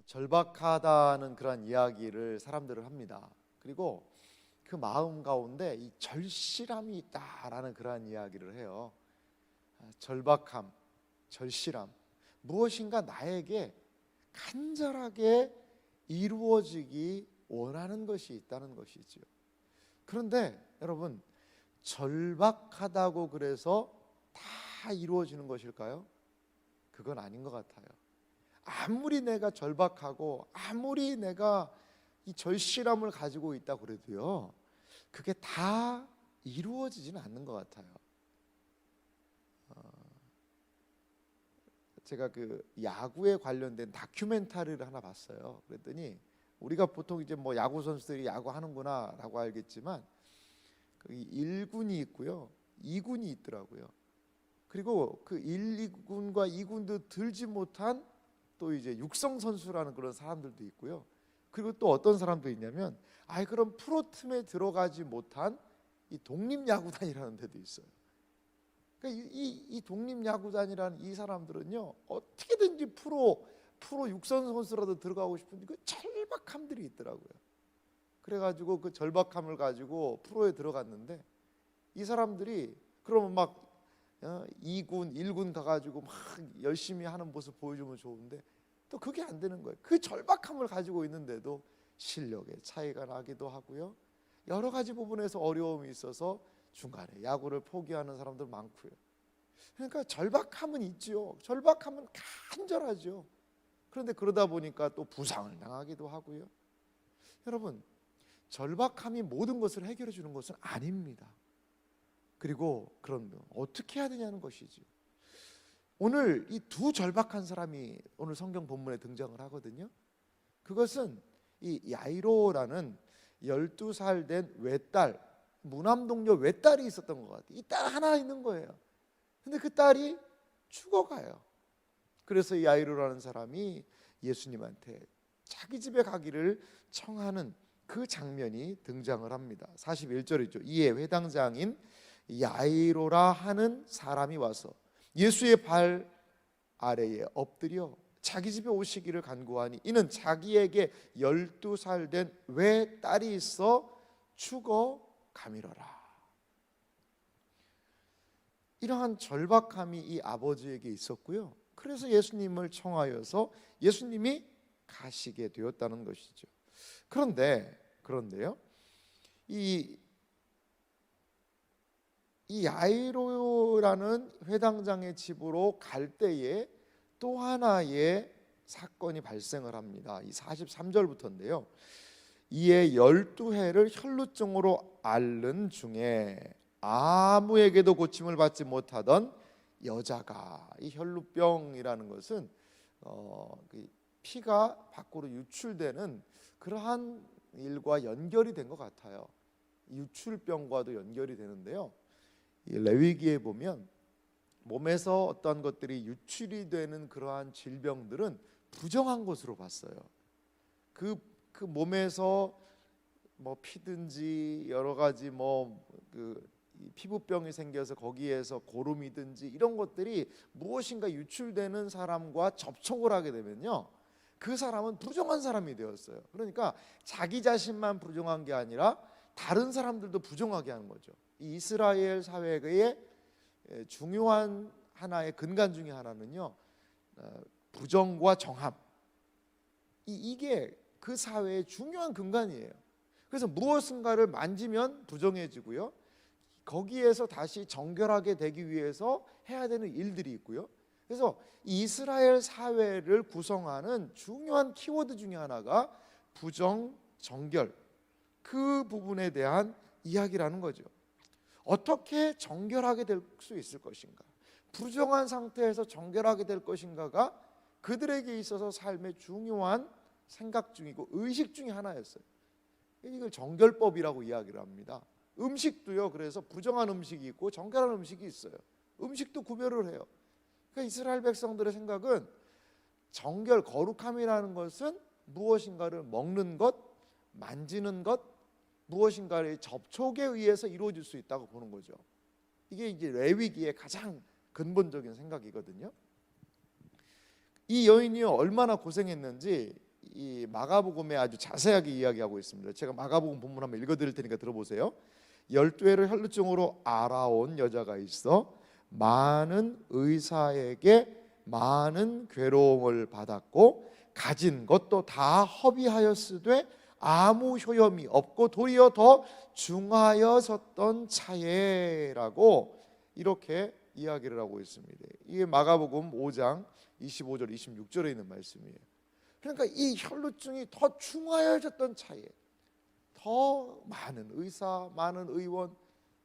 절박하다는 그런 이야기를 사람들은 합니다. 그리고 그 마음 가운데 이 절실함이 있다라는 그러한 이야기를 해요. 절박함, 절실함, 무엇인가 나에게 간절하게 이루어지기 원하는 것이 있다는 것이죠. 그런데 여러분, 절박하다고 그래서 다 이루어지는 것일까요? 그건 아닌 것 같아요. 아무리 내가 절박하고 아무리 내가 이 절실함을 가지고 있다 그래도요, 그게 다 이루어지지는 않는 것 같아요. 제가 그 야구에 관련된 다큐멘터리를 하나 봤어요. 그랬더니 우리가 보통 이제 뭐 야구 선수들이 야구 하는구나라고 알겠지만 그 1군이 있고요, 2군이 있더라고요. 그리고 그 1, 2군과 2군도 들지 못한 또 이제 육성 선수라는 그런 사람들도 있고요. 그리고 또 어떤 사람도 있냐면 그럼 프로 팀에 들어가지 못한 이 독립야구단이라는 데도 있어요. 그러니까 이 독립야구단이라는 이 사람들은요, 어떻게든지 프로 육선 선수라도 들어가고 싶은데 그 절박함들이 있더라고요. 그래가지고 그 절박함을 가지고 프로에 들어갔는데 이 사람들이 그러면 막 2군, 1군 가가지고 막 열심히 하는 모습 보여주면 좋은데 또 그게 안 되는 거예요. 그 절박함을 가지고 있는데도 실력의 차이가 나기도 하고요, 여러 가지 부분에서 어려움이 있어서 중간에 야구를 포기하는 사람들 많고요. 그러니까 절박함은 있지요. 절박함은 간절하죠. 그런데 그러다 보니까 또 부상을 당하기도 하고요. 여러분, 절박함이 모든 것을 해결해 주는 것은 아닙니다. 그리고 그럼 어떻게 해야 되냐는 것이죠. 오늘 이 두 절박한 사람이 오늘 성경 본문에 등장을 하거든요. 그것은 이 야이로라는 12살 된 외딸, 무남동녀 외딸이 있었던 것 같아요. 이 딸 하나 있는 거예요. 근데 그 딸이 죽어가요. 그래서 이 야이로라는 사람이 예수님한테 자기 집에 가기를 청하는 그 장면이 등장을 합니다. 41절이죠. 이에 회당장인 야이로라 하는 사람이 와서 예수의 발 아래에 엎드려 자기 집에 오시기를 간구하니 이는 자기에게 12살 된 외딸이 있어 죽어가미러라. 이러한 절박함이 이 아버지에게 있었고요. 그래서 예수님을 청하여서 예수님이 가시게 되었다는 것이죠. 그런데요, 이 야이로라는 회당장의 집으로 갈 때에 또 하나의 사건이 발생을 합니다. 이 43절부터인데요. 이에 12해를 혈루증으로 앓는 중에 아무에게도 고침을 받지 못하던 여자가, 이 혈루병이라는 것은 피가 밖으로 유출되는 그러한 일과 연결이 된 것 같아요. 유출병과도 연결이 되는데요, 이 레위기에 보면 몸에서 어떤 것들이 유출이 되는 그러한 질병들은 부정한 것으로 봤어요. 그 몸에서 뭐 피든지 여러 가지 피부병이 생겨서 거기에서 고름이든지 이런 것들이 무엇인가 유출되는 사람과 접촉을 하게 되면요, 그 사람은 부정한 사람이 되었어요. 그러니까 자기 자신만 부정한 게 아니라 다른 사람들도 부정하게 하는 거죠. 이 이스라엘 사회의 중요한 하나의 근간 중에 하나는요, 부정과 정함, 이게 그 사회의 중요한 근간이에요. 그래서 무엇인가를 만지면 부정해지고요, 거기에서 다시 정결하게 되기 위해서 해야 되는 일들이 있고요. 그래서 이스라엘 사회를 구성하는 중요한 키워드 중에 하나가 부정, 정결, 그 부분에 대한 이야기라는 거죠. 어떻게 정결하게 될 수 있을 것인가, 부정한 상태에서 정결하게 될 것인가가 그들에게 있어서 삶의 중요한 생각 중이고 의식 중에 하나였어요. 이걸 정결법이라고 이야기를 합니다. 음식도요, 그래서 부정한 음식이 있고 정결한 음식이 있어요. 음식도 구별을 해요. 그러니까 이스라엘 백성들의 생각은 정결, 거룩함이라는 것은 무엇인가를 먹는 것, 만지는 것, 무엇인가의 접촉에 의해서 이루어질 수 있다고 보는 거죠. 이게 이제 레위기의 가장 근본적인 생각이거든요. 이 여인이 얼마나 고생했는지 이 마가복음에 아주 자세하게 이야기하고 있습니다. 제가 마가복음 본문 한번 읽어드릴 테니까 들어보세요. 12회를 혈루증으로 알아온 여자가 있어 많은 의사에게 많은 괴로움을 받았고 가진 것도 다 허비하였으되 아무 효험이 없고 도리어 더 중하여졌던 차에라고 이렇게 이야기를 하고 있습니다. 이게 마가복음 5장 25절 26절에 있는 말씀이에요. 그러니까 이 혈루증이 더 중하여졌던 차에 더 많은 의사, 많은 의원,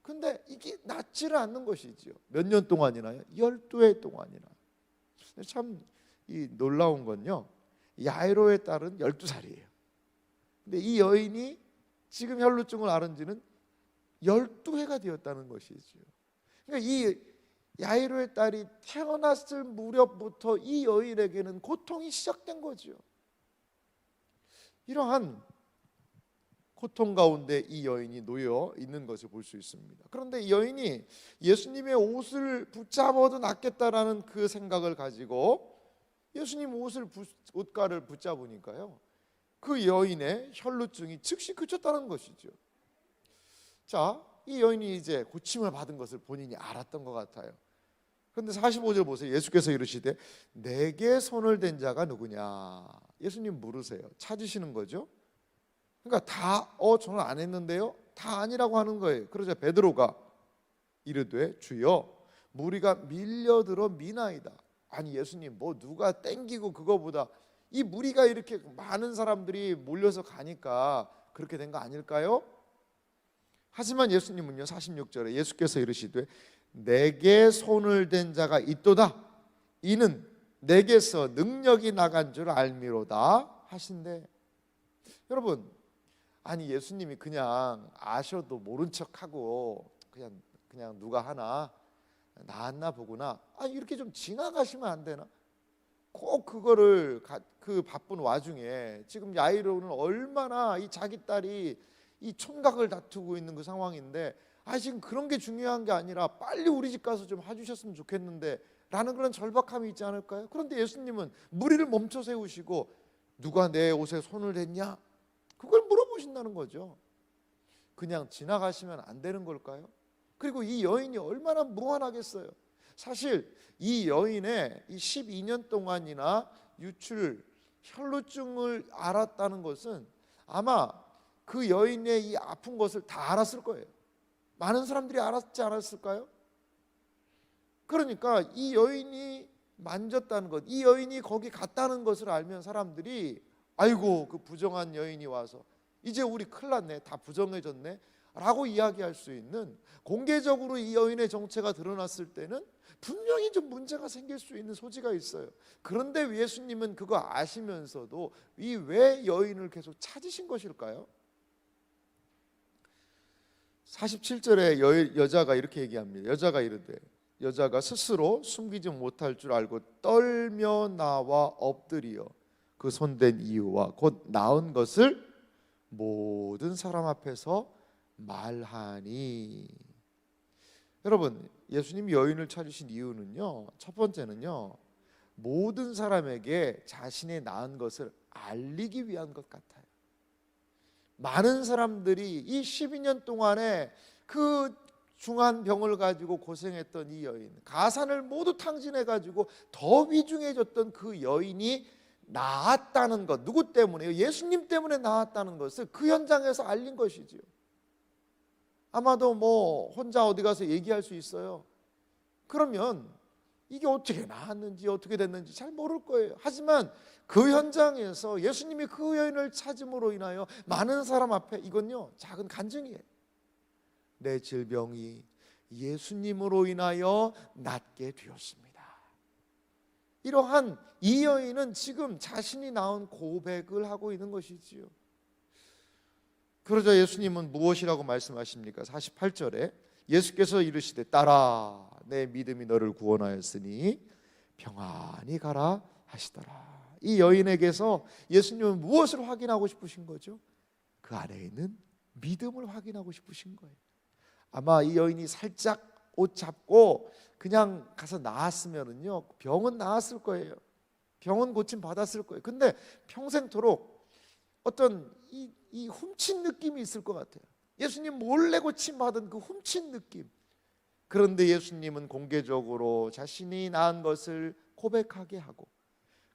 근데 이게 낫지를 않는 것이지요. 몇 년 동안이나요? 12해 동안이나. 참 이 놀라운 건요, 야이로의 딸은 12살이에요. 근데 이 여인이 지금 혈루증을 앓은 지는 12해가 되었다는 것이죠. 그러니까 이 야이로의 딸이 태어났을 무렵부터 이 여인에게는 고통이 시작된 거죠. 이러한 고통 가운데 이 여인이 놓여 있는 것을 볼 수 있습니다. 그런데 이 여인이 예수님의 옷을 붙잡아도 낫겠다라는 그 생각을 가지고 예수님 옷가를 붙잡으니까요, 그 여인의 혈루증이 즉시 그쳤다는 것이죠. 자, 이 여인이 이제 고침을 받은 것을 본인이 알았던 것 같아요. 그런데 45절 보세요. 예수께서 이르시되 내게 손을 댄 자가 누구냐? 예수님 물으세요. 찾으시는 거죠. 그러니까 다 저는 안 했는데요, 다 아니라고 하는 거예요. 그러자 베드로가 이르되 주여 무리가 밀려들어 미나이다. 아니 예수님, 뭐 누가 땡기고 그거보다 이 무리가 이렇게 많은 사람들이 몰려서 가니까 그렇게 된 거 아닐까요? 하지만 예수님은요, 46절에 예수께서 이르시되 내게 손을 댄 자가 있도다. 이는 내게서 능력이 나간 줄 알미로다 하신대. 여러분, 아니 예수님이 그냥 아셔도 모른 척하고 그냥 누가 하나 나았나 보구나, 이렇게 좀 지나가시면 안 되나? 꼭 그거를 그 바쁜 와중에 지금 야이로는 얼마나 이 자기 딸이 이 총각을 다투고 있는 그 상황인데, 지금 그런 게 중요한 게 아니라 빨리 우리 집 가서 좀 해주셨으면 좋겠는데 라는 그런 절박함이 있지 않을까요? 그런데 예수님은 무리를 멈춰 세우시고 누가 내 옷에 손을 댔냐? 그걸 물어보신다는 거죠. 그냥 지나가시면 안 되는 걸까요? 그리고 이 여인이 얼마나 무한하겠어요. 사실 이 여인의 이 12년 동안이나 유출 혈루증을 알았다는 것은 아마 그 여인의 이 아픈 것을 다 알았을 거예요. 많은 사람들이 알았지 않았을까요? 그러니까 이 여인이 만졌다는 것, 이 여인이 거기 갔다는 것을 알면 사람들이 아이고 그 부정한 여인이 와서 이제 우리 큰일 났네, 다 부정해졌네 라고 이야기할 수 있는, 공개적으로 이 여인의 정체가 드러났을 때는 분명히 좀 문제가 생길 수 있는 소지가 있어요. 그런데 예수님은 그거 아시면서도 이 왜 여인을 계속 찾으신 것일까요? 47절에 여자가 이렇게 얘기합니다. 여자가 이르되, 여자가 스스로 숨기지 못할 줄 알고 떨며 나와 엎드리어 그 손댄 이유와 곧 나은 것을 모든 사람 앞에서 말하니. 여러분, 예수님이 여인을 찾으신 이유는요, 첫 번째는요, 모든 사람에게 자신의 나은 것을 알리기 위한 것 같아요. 많은 사람들이 이 12년 동안에 그 중한 병을 가지고 고생했던 이 여인, 가산을 모두 탕진해 가지고 더 위중해졌던 그 여인이 나았다는 것, 누구 때문에요? 예수님 때문에 나았다는 것을 그 현장에서 알린 것이지요. 아마도 뭐 혼자 어디 가서 얘기할 수 있어요. 그러면 이게 어떻게 나았는지 어떻게 됐는지 잘 모를 거예요. 하지만 그 현장에서 예수님이 그 여인을 찾음으로 인하여 많은 사람 앞에 이건요, 작은 간증이에요. 내 질병이 예수님으로 인하여 낫게 되었습니다. 이러한 이 여인은 지금 자신이 낳은 고백을 하고 있는 것이지요. 그러자 예수님은 무엇이라고 말씀하십니까? 48절에 예수께서 이르시되 딸아 내 믿음이 너를 구원하였으니 평안히 가라 하시더라. 이 여인에게서 예수님은 무엇을 확인하고 싶으신 거죠? 그 안에 있는 믿음을 확인하고 싶으신 거예요. 아마 이 여인이 살짝 옷 잡고 그냥 가서 나았으면은요, 병은 나았을 거예요. 병원 고침 받았을 거예요. 근데 평생토록 어떤 이 훔친 느낌이 있을 것 같아요. 예수님 몰래 고침 받은 그 훔친 느낌. 그런데 예수님은 공개적으로 자신이 낳은 것을 고백하게 하고,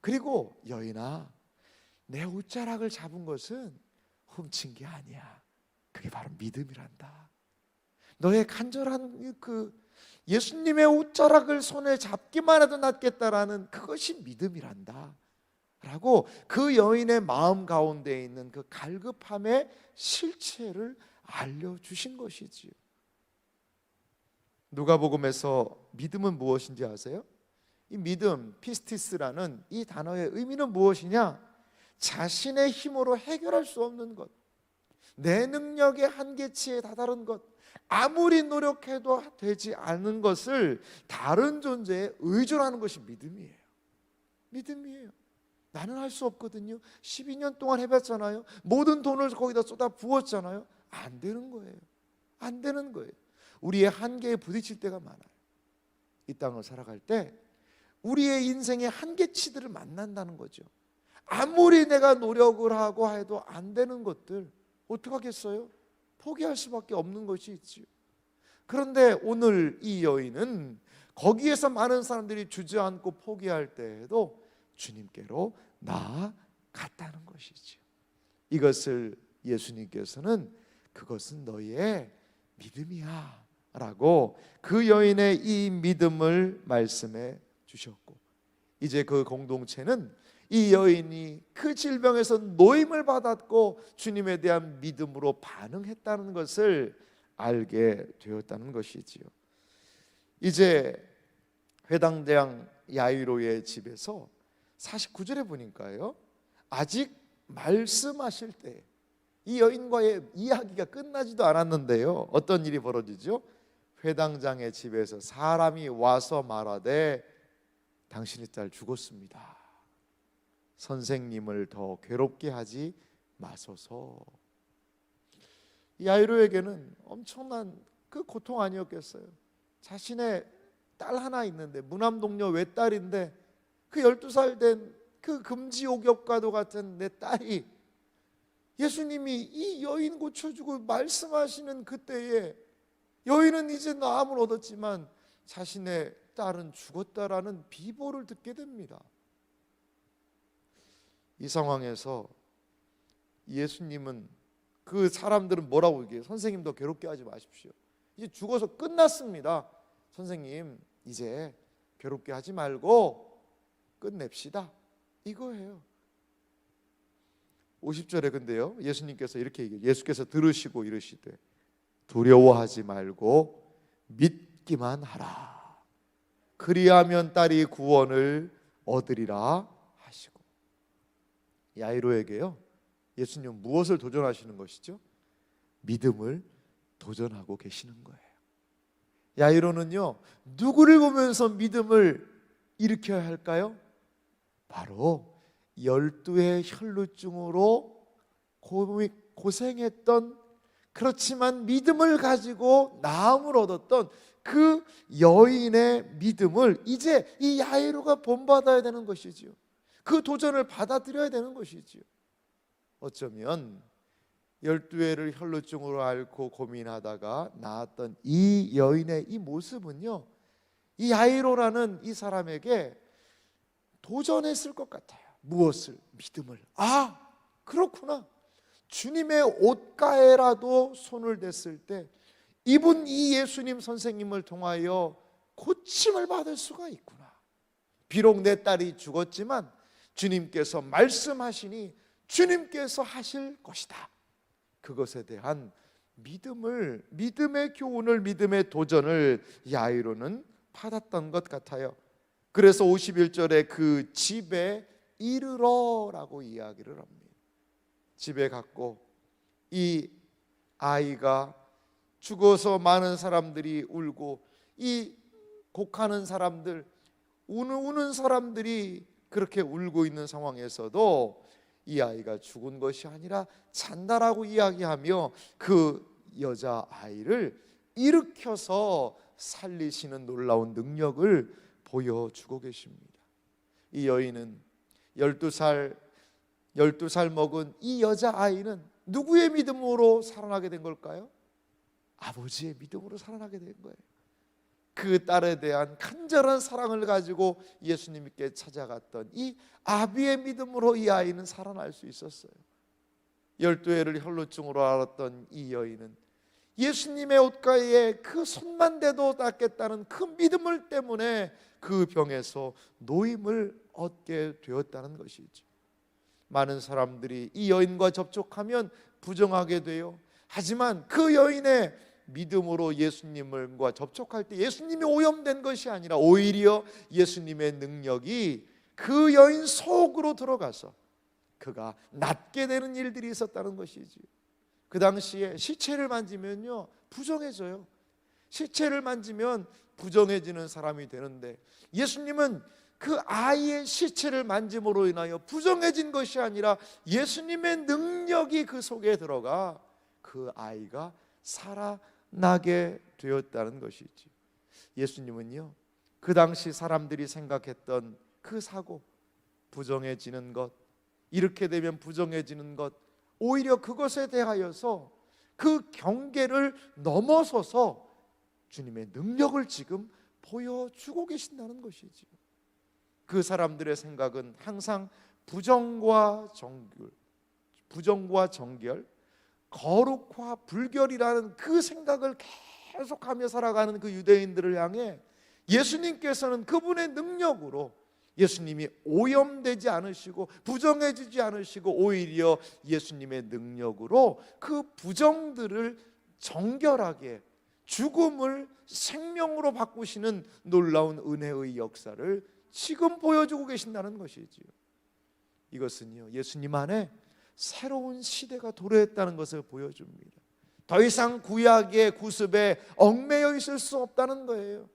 그리고 여인아, 내 옷자락을 잡은 것은 훔친 게 아니야. 그게 바로 믿음이란다. 너의 간절한 그 예수님의 옷자락을 손에 잡기만 해도 낫겠다라는 그것이 믿음이란다 라고 그 여인의 마음 가운데 있는 그 갈급함의 실체를 알려주신 것이지요. 누가복음에서 믿음은 무엇인지 아세요? 이 믿음, 피스티스라는 이 단어의 의미는 무엇이냐? 자신의 힘으로 해결할 수 없는 것, 내 능력의 한계치에 다다른 것, 아무리 노력해도 되지 않는 것을 다른 존재에 의존하는 것이 믿음이에요. 믿음이에요. 나는 할 수 없거든요. 12년 동안 해봤잖아요. 모든 돈을 거기다 쏟아 부었잖아요. 안 되는 거예요. 안 되는 거예요. 우리의 한계에 부딪힐 때가 많아요. 이 땅을 살아갈 때 우리의 인생의 한계치들을 만난다는 거죠. 아무리 내가 노력을 하고 해도 안 되는 것들 어떡하겠어요? 포기할 수밖에 없는 것이 있지요. 그런데 오늘 이 여인은 거기에서 많은 사람들이 주저앉고 포기할 때에도 주님께로 나아갔다는 것이지요. 이것을 예수님께서는 그것은 너희의 믿음이야 라고 그 여인의 이 믿음을 말씀해 주셨고, 이제 그 공동체는 이 여인이 그 질병에서 노임을 받았고 주님에 대한 믿음으로 반응했다는 것을 알게 되었다는 것이지요. 이제 회당장 야이로의 집에서 49절에 보니까요, 아직 말씀하실 때 이 여인과의 이야기가 끝나지도 않았는데요, 어떤 일이 벌어지죠? 회당장의 집에서 사람이 와서 말하되 당신의 딸 죽었습니다. 선생님을 더 괴롭게 하지 마소서. 야이로에게는 엄청난 그 고통 아니었겠어요? 자신의 딸 하나 있는데, 무남동녀 외딸인데, 그 12살 된 그 금지옥엽과도 같은 내 딸이, 예수님이 이 여인 고쳐주고 말씀하시는 그때에 여인은 이제 나음을 얻었지만 자신의 딸은 죽었다라는 비보를 듣게 됩니다. 이 상황에서 예수님은, 그 사람들은 뭐라고 얘기해요? 선생님 더 괴롭게 하지 마십시오. 이제 죽어서 끝났습니다. 선생님 이제 괴롭게 하지 말고 끝냅시다, 이거예요. 50절에 근데요, 예수님께서 이렇게 얘기해요. 예수께서 들으시고 이르시되 두려워하지 말고 믿기만 하라. 그리하면 딸이 구원을 얻으리라 하시고. 야이로에게요, 예수님은 무엇을 도전하시는 것이죠? 믿음을 도전하고 계시는 거예요. 야이로는요, 누구를 보면서 믿음을 일으켜야 할까요? 바로 12의 혈루증으로 고생했던, 그렇지만 믿음을 가지고 나음을 얻었던 그 여인의 믿음을 이제 이 야이로가 본받아야 되는 것이지요. 그 도전을 받아들여야 되는 것이지요. 어쩌면 12회를 혈루증으로 앓고 고민하다가 나았던 이 여인의 이 모습은요, 이 야이로라는 이 사람에게 도전했을 것 같아요. 무엇을? 믿음을. 아, 그렇구나. 주님의 옷가에라도 손을 댔을 때 이분 이 예수님 선생님을 통하여 고침을 받을 수가 있구나. 비록 내 딸이 죽었지만 주님께서 말씀하시니 주님께서 하실 것이다. 그것에 대한 믿음을, 믿음의 교훈을, 믿음의 도전을 야이로는 받았던 것 같아요. 그래서 51절에 그 집에 이르러라고 이야기를 합니다. 집에 갔고 이 아이가 죽어서 많은 사람들이 울고, 이 곡하는 사람들, 우는 사람들이 그렇게 울고 있는 상황에서도 이 아이가 죽은 것이 아니라 잔다라고 이야기하며 그 여자아이를 일으켜서 살리시는 놀라운 능력을 보여주고 계십니다. 이 여인은 12살 먹은 이 여자아이는 누구의 믿음으로 살아나게 된 걸까요? 아버지의 믿음으로 살아나게 된 거예요. 그 딸에 대한 간절한 사랑을 가지고 예수님께 찾아갔던 이 아비의 믿음으로 이 아이는 살아날 수 있었어요. 12해를 혈루증으로 앓았던 이 여인은 예수님의 옷가에 그 손만 대도 낫겠다는 그 믿음을 때문에 그 병에서 노임을 얻게 되었다는 것이죠. 많은 사람들이 이 여인과 접촉하면 부정하게 돼요. 하지만 그 여인의 믿음으로 예수님과 접촉할 때 예수님이 오염된 것이 아니라 오히려 예수님의 능력이 그 여인 속으로 들어가서 그가 낫게 되는 일들이 있었다는 것이지. 그 당시에 시체를 만지면요 부정해져요. 시체를 만지면 부정해지는 사람이 되는데 예수님은 그 아이의 시체를 만짐으로 인하여 부정해진 것이 아니라 예수님의 능력이 그 속에 들어가 그 아이가 살아나게 되었다는 것이지. 예수님은요 그 당시 사람들이 생각했던 그 사고, 부정해지는 것, 이렇게 되면 부정해지는 것, 오히려 그것에 대하여서 그 경계를 넘어서서 주님의 능력을 지금 보여주고 계신다는 것이지요. 그 사람들의 생각은 항상 부정과 정결, 거룩과 불결이라는 그 생각을 계속하며 살아가는 그 유대인들을 향해 예수님께서는 그분의 능력으로 예수님이 오염되지 않으시고 부정해지지 않으시고 오히려 예수님의 능력으로 그 부정들을 정결하게 죽음을 생명으로 바꾸시는 놀라운 은혜의 역사를 지금 보여주고 계신다는 것이지요. 이것은요 예수님 안에 새로운 시대가 도래했다는 것을 보여줍니다. 더 이상 구약의 구습에 얽매여 있을 수 없다는 거예요.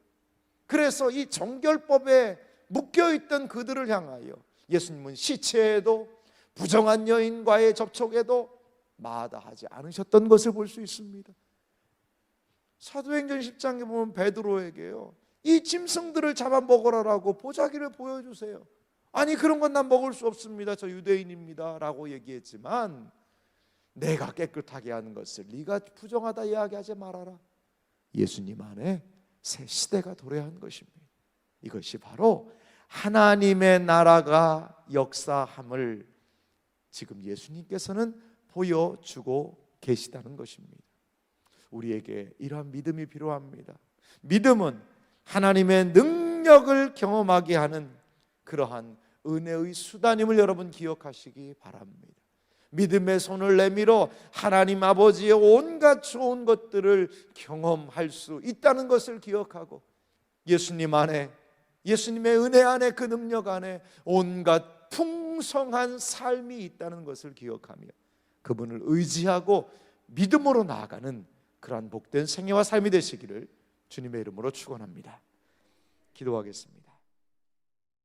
그래서 이 정결법에 묶여있던 그들을 향하여 예수님은 시체에도 부정한 여인과의 접촉에도 마다하지 않으셨던 것을 볼 수 있습니다. 사도행전 10장에 보면 베드로에게요 이 짐승들을 잡아먹으라라고 보자기를 보여주세요. 아니 그런 건 난 먹을 수 없습니다. 저 유대인입니다 라고 얘기했지만 내가 깨끗하게 하는 것을 네가 부정하다 이야기하지 말아라. 예수님 안에 새 시대가 도래한 것입니다. 이것이 바로 하나님의 나라가 역사함을 지금 예수님께서는 보여주고 계시다는 것입니다. 우리에게 이러한 믿음이 필요합니다. 믿음은 하나님의 능력을 경험하게 하는 그러한 은혜의 수단임을 여러분 기억하시기 바랍니다. 믿음의 손을 내밀어 하나님 아버지의 온갖 좋은 것들을 경험할 수 있다는 것을 기억하고 예수님 안에, 예수님의 은혜 안에, 그 능력 안에 온갖 풍성한 삶이 있다는 것을 기억하며 그분을 의지하고 믿음으로 나아가는 그러한 복된 생애와 삶이 되시기를 주님의 이름으로 축원합니다. 기도하겠습니다.